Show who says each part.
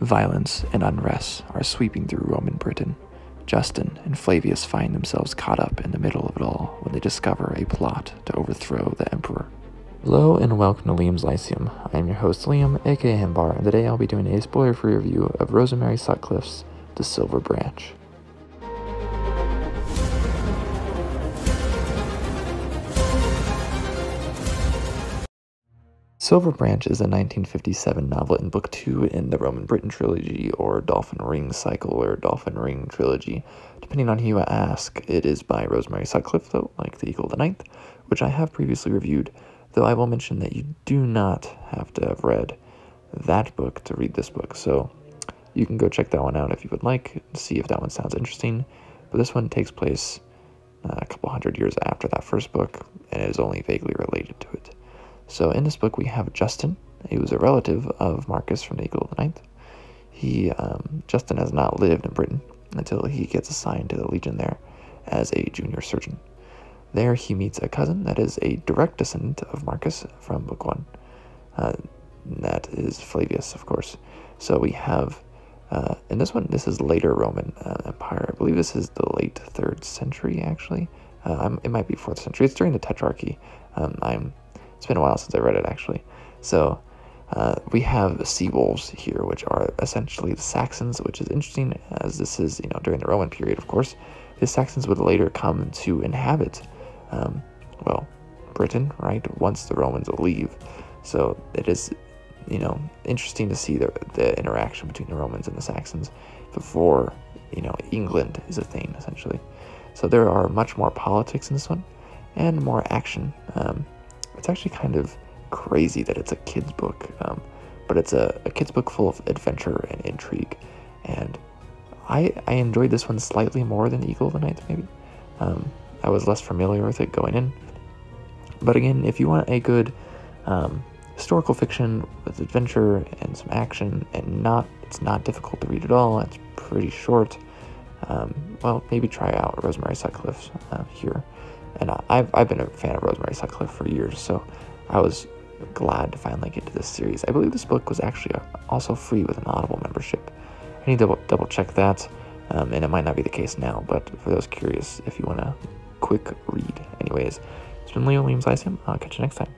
Speaker 1: Violence and unrest are sweeping through Roman Britain. Justin and Flavius find themselves caught up in the middle of it all when they discover a plot to overthrow the emperor. Hello and welcome to Liam's Lyceum. I am your host Liam, aka Himbar, and today I'll be doing a spoiler-free review of Rosemary Sutcliff's The Silver Branch. Silver Branch is a 1957 novel in Book 2 in the Roman Britain trilogy, or Dolphin Ring cycle, or Dolphin Ring trilogy, depending on who you ask. It is by Rosemary Sutcliff, though, like The Eagle of the Ninth, which I have previously reviewed, though I will mention that you do not have to have read that book to read this book, so you can go check that one out if you would like, see if that one sounds interesting. But this one takes place a couple hundred years after that first book, and is only vaguely related to it. So in this book we have Justin, who is a relative of Marcus from the Eagle of the Ninth. Justin has not lived in Britain until he gets assigned to the Legion there as a junior surgeon. There he meets a cousin that is a direct descendant of Marcus from Book 1. That is Flavius, of course. So we have, in this one, this is later Roman Empire. I believe this is the late 3rd century, actually. It might be 4th century. It's during the Tetrarchy. It's been a while since I read it, actually. So we have sea wolves here, which are essentially the Saxons, which is interesting, as this is, during the Roman period, of course. The Saxons would later come to inhabit, Britain, right, once the Romans leave. So it is, interesting to see the interaction between the Romans and the Saxons before, England is a thing, essentially. So there are much more politics in this one, and more action. It's actually kind of crazy that it's a kid's book, but it's a kid's book full of adventure and intrigue, and I enjoyed this one slightly more than The Eagle of the Ninth, maybe. I was less familiar with it going in, but again, if you want a good historical fiction with adventure and some action, and it's not difficult to read at all, it's pretty short, maybe try out Rosemary Sutcliff here. And I've been a fan of Rosemary Sutcliff for years, so I was glad to finally get to this series. I believe this book was actually also free with an Audible membership. I need to double check that, and it might not be the case now, but for those curious, if you want a quick read. Anyways, it's been Liam's Lyceum. I'll catch you next time.